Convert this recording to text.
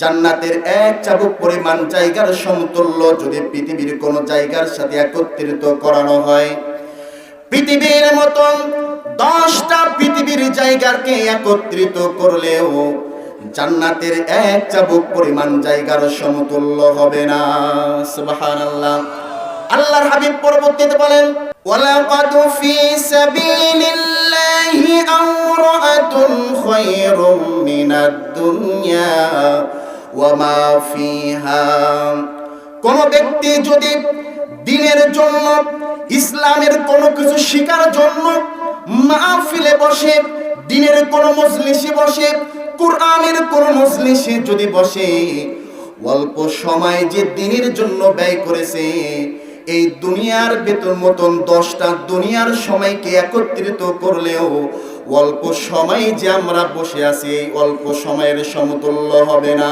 জান্নাতের এক চাবুক পরিমাণ জায়গার সমতুল্য যদি পৃথিবীর কোন জায়গার সাথে একত্রিত করানো হয়, পৃথিবীর মতন 10টা পৃথিবীর জায়গাকে একত্রিত করলেও জান্নাতের এক চাবুক পরিমাণ জায়গার সমতুল্য হবে না। সুবহানাল্লাহ। আল্লাহর হাবিব পরবর্তীতে বলেন, ওয়ালাকাদ ফি সাবিলিল্লাহি আমরাতুন খায়রুম মিনাদ দুনিয়া ওয়া মা ফিহা। কোন ব্যক্তি যদি দ্বীনের জন্য, ইসলামের কোন কিছু শিখার জন্য মাহফিলে বসে, দ্বীনের কোন মজলিসে বসে, কুরআনের কোন মজলিসে যদি বসে, অল্প সময় যে দ্বীনের জন্য ব্যয় করেছে, এই দুনিয়ার বেতন মতন 10টা দুনিয়ার সময়কে একত্রিত করলেও অল্প সময় যে আমরা বসে আছি, এই অল্প সময়ের সমতুল্য হবে না।